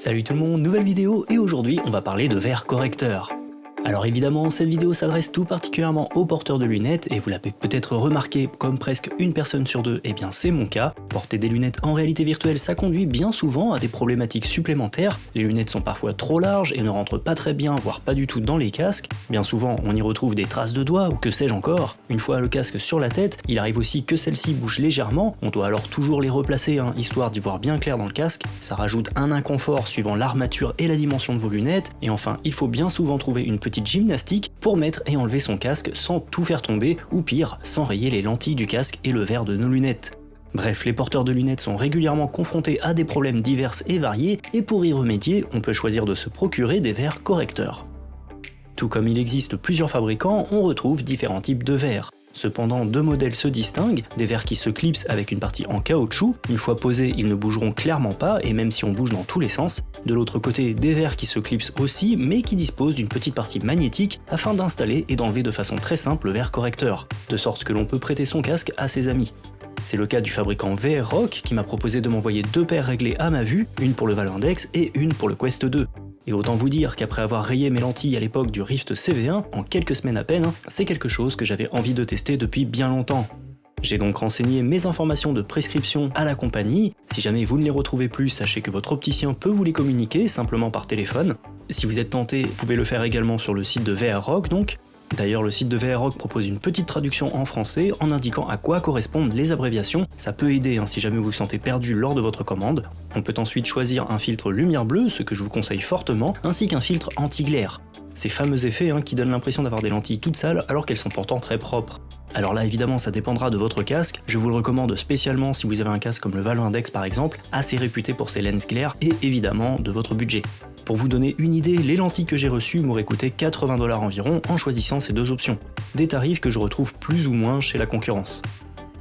Salut tout le monde, nouvelle vidéo et aujourd'hui on va parler de verre correcteur. Alors évidemment, cette vidéo s'adresse tout particulièrement aux porteurs de lunettes et vous l'avez peut-être remarqué, comme presque une personne sur deux, et bien c'est mon cas. Porter des lunettes en réalité virtuelle, ça conduit bien souvent à des problématiques supplémentaires. Les lunettes sont parfois trop larges et ne rentrent pas très bien, voire pas du tout dans les casques. Bien souvent, on y retrouve des traces de doigts ou que sais-je encore. Une fois le casque sur la tête, il arrive aussi que celle-ci bouge légèrement. On doit alors toujours les replacer, histoire d'y voir bien clair dans le casque. Ça rajoute un inconfort suivant l'armature et la dimension de vos lunettes. Et enfin, il faut bien souvent trouver une petite gymnastique pour mettre et enlever son casque sans tout faire tomber, ou pire, sans rayer les lentilles du casque et le verre de nos lunettes. Bref, les porteurs de lunettes sont régulièrement confrontés à des problèmes divers et variés, et pour y remédier, on peut choisir de se procurer des verres correcteurs. Tout comme il existe plusieurs fabricants, on retrouve différents types de verres. Cependant, deux modèles se distinguent, des verres qui se clipsent avec une partie en caoutchouc, une fois posés ils ne bougeront clairement pas et même si on bouge dans tous les sens. De l'autre côté, des verres qui se clipsent aussi mais qui disposent d'une petite partie magnétique afin d'installer et d'enlever de façon très simple le verre correcteur, de sorte que l'on peut prêter son casque à ses amis. C'est le cas du fabricant VR Rock qui m'a proposé de m'envoyer deux paires réglées à ma vue, une pour le Valve Index et une pour le Quest 2. Et autant vous dire qu'après avoir rayé mes lentilles à l'époque du Rift CV1, en quelques semaines à peine, c'est quelque chose que j'avais envie de tester depuis bien longtemps. J'ai donc renseigné mes informations de prescription à la compagnie. Si jamais vous ne les retrouvez plus, sachez que votre opticien peut vous les communiquer simplement par téléphone. Si vous êtes tenté, vous pouvez le faire également sur le site de VR Rock donc. D'ailleurs, le site de VR Rock propose une petite traduction en français en indiquant à quoi correspondent les abréviations. Ça peut aider si jamais vous vous sentez perdu lors de votre commande. On peut ensuite choisir un filtre lumière bleue, ce que je vous conseille fortement, ainsi qu'un filtre anti-glaire. Ces fameux effets qui donnent l'impression d'avoir des lentilles toutes sales alors qu'elles sont pourtant très propres. Alors là évidemment ça dépendra de votre casque, je vous le recommande spécialement si vous avez un casque comme le Valve Index par exemple, assez réputé pour ses lenses claires et évidemment de votre budget. Pour vous donner une idée, les lentilles que j'ai reçues m'auraient coûté 80$ environ en choisissant ces deux options. Des tarifs que je retrouve plus ou moins chez la concurrence.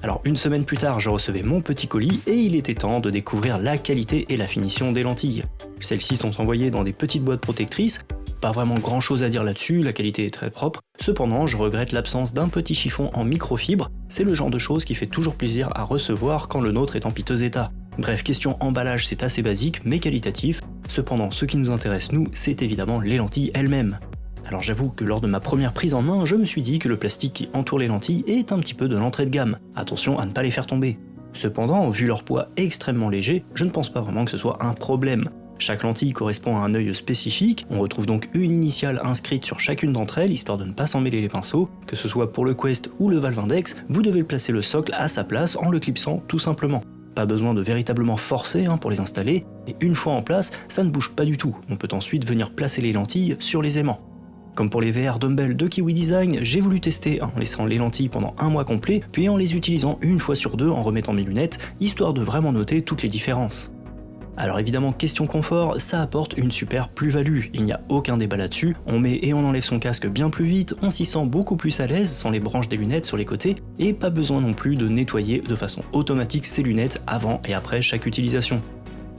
Alors une semaine plus tard, je recevais mon petit colis et il était temps de découvrir la qualité et la finition des lentilles. Celles-ci sont envoyées dans des petites boîtes protectrices, pas vraiment grand chose à dire là-dessus, la qualité est très propre. Cependant, je regrette l'absence d'un petit chiffon en microfibre, c'est le genre de chose qui fait toujours plaisir à recevoir quand le nôtre est en piteux état. Bref, question emballage, c'est assez basique mais qualitatif. Cependant, ce qui nous intéresse nous, c'est évidemment les lentilles elles-mêmes. Alors j'avoue que lors de ma première prise en main, je me suis dit que le plastique qui entoure les lentilles est un petit peu de l'entrée de gamme. Attention à ne pas les faire tomber. Cependant, vu leur poids extrêmement léger, je ne pense pas vraiment que ce soit un problème. Chaque lentille correspond à un œil spécifique, on retrouve donc une initiale inscrite sur chacune d'entre elles, histoire de ne pas s'en mêler les pinceaux. Que ce soit pour le Quest ou le Valve Index, vous devez placer le socle à sa place en le clipsant tout simplement. Pas besoin de véritablement forcer pour les installer, et une fois en place, ça ne bouge pas du tout, on peut ensuite venir placer les lentilles sur les aimants. Comme pour les VR Dumbbell de Kiwi Design, j'ai voulu tester en laissant les lentilles pendant un mois complet, puis en les utilisant une fois sur deux en remettant mes lunettes, histoire de vraiment noter toutes les différences. Alors évidemment, question confort, ça apporte une super plus-value, il n'y a aucun débat là-dessus, on met et on enlève son casque bien plus vite, on s'y sent beaucoup plus à l'aise sans les branches des lunettes sur les côtés, et pas besoin non plus de nettoyer de façon automatique ses lunettes avant et après chaque utilisation.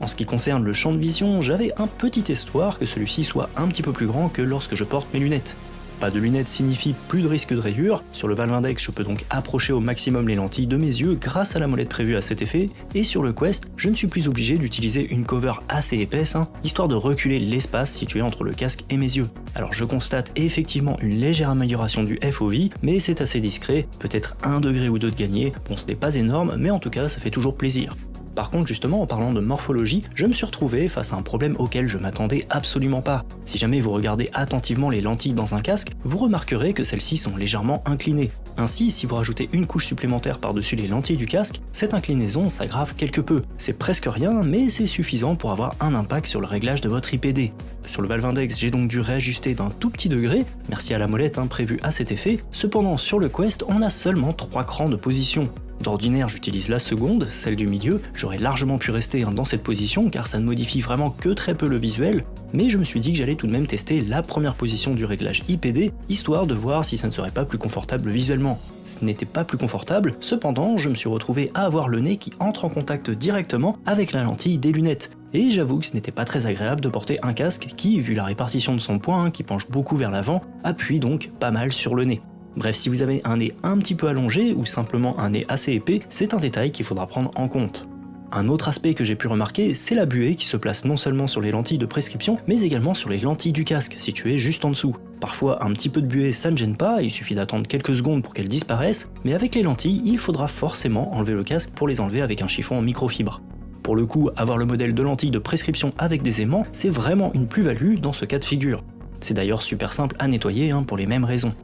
En ce qui concerne le champ de vision, j'avais un petit espoir que celui-ci soit un petit peu plus grand que lorsque je porte mes lunettes. Pas de lunettes signifie plus de risque de rayure, sur le Valve Index je peux donc approcher au maximum les lentilles de mes yeux grâce à la molette prévue à cet effet, et sur le Quest, je ne suis plus obligé d'utiliser une cover assez épaisse, histoire de reculer l'espace situé entre le casque et mes yeux. Alors je constate effectivement une légère amélioration du FOV, mais c'est assez discret, peut-être 1 degré ou 2 de gagné, bon ce n'est pas énorme, mais en tout cas ça fait toujours plaisir. Par contre justement en parlant de morphologie, je me suis retrouvé face à un problème auquel je m'attendais absolument pas. Si jamais vous regardez attentivement les lentilles dans un casque, vous remarquerez que celles-ci sont légèrement inclinées. Ainsi, si vous rajoutez une couche supplémentaire par-dessus les lentilles du casque, cette inclinaison s'aggrave quelque peu. C'est presque rien, mais c'est suffisant pour avoir un impact sur le réglage de votre IPD. Sur le Valve Index, j'ai donc dû réajuster d'un tout petit degré, merci à la molette prévue à cet effet. Cependant sur le Quest, on a seulement 3 crans de position. D'ordinaire, j'utilise la seconde, celle du milieu, j'aurais largement pu rester dans cette position car ça ne modifie vraiment que très peu le visuel, mais je me suis dit que j'allais tout de même tester la première position du réglage IPD, histoire de voir si ça ne serait pas plus confortable visuellement. Ce n'était pas plus confortable, cependant je me suis retrouvé à avoir le nez qui entre en contact directement avec la lentille des lunettes. Et j'avoue que ce n'était pas très agréable de porter un casque qui, vu la répartition de son poids, qui penche beaucoup vers l'avant, appuie donc pas mal sur le nez. Bref, si vous avez un nez un petit peu allongé ou simplement un nez assez épais, c'est un détail qu'il faudra prendre en compte. Un autre aspect que j'ai pu remarquer, c'est la buée qui se place non seulement sur les lentilles de prescription, mais également sur les lentilles du casque, situées juste en dessous. Parfois, un petit peu de buée ça ne gêne pas, il suffit d'attendre quelques secondes pour qu'elles disparaissent, mais avec les lentilles, il faudra forcément enlever le casque pour les enlever avec un chiffon en microfibre. Pour le coup, avoir le modèle de lentilles de prescription avec des aimants, c'est vraiment une plus-value dans ce cas de figure. C'est d'ailleurs super simple à nettoyer pour les mêmes raisons.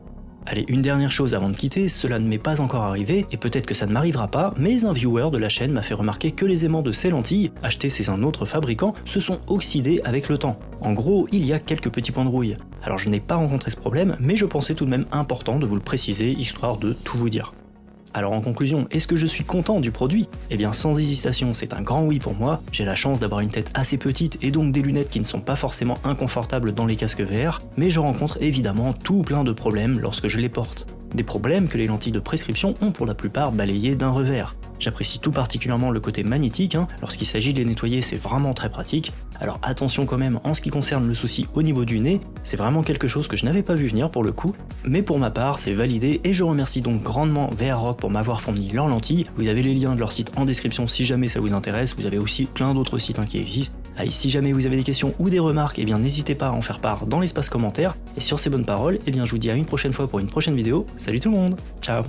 Allez, une dernière chose avant de quitter, cela ne m'est pas encore arrivé, et peut-être que ça ne m'arrivera pas, mais un viewer de la chaîne m'a fait remarquer que les aimants de ces lentilles, achetés chez un autre fabricant, se sont oxydés avec le temps. En gros, il y a quelques petits points de rouille. Alors je n'ai pas rencontré ce problème, mais je pensais tout de même important de vous le préciser, histoire de tout vous dire. Alors en conclusion, est-ce que je suis content du produit? Eh bien sans hésitation, c'est un grand oui pour moi. J'ai la chance d'avoir une tête assez petite et donc des lunettes qui ne sont pas forcément inconfortables dans les casques VR, mais je rencontre évidemment tout plein de problèmes lorsque je les porte. Des problèmes que les lentilles de prescription ont pour la plupart balayés d'un revers. J'apprécie tout particulièrement le côté magnétique, lorsqu'il s'agit de les nettoyer c'est vraiment très pratique. Alors attention quand même en ce qui concerne le souci au niveau du nez, c'est vraiment quelque chose que je n'avais pas vu venir pour le coup, mais pour ma part c'est validé et je remercie donc grandement VRROC pour m'avoir fourni leurs lentilles. Vous avez les liens de leur site en description si jamais ça vous intéresse, vous avez aussi plein d'autres sites qui existent. Allez, si jamais vous avez des questions ou des remarques, eh bien n'hésitez pas à en faire part dans l'espace commentaire, et sur ces bonnes paroles, eh bien je vous dis à une prochaine fois pour une prochaine vidéo. Salut tout le monde, ciao.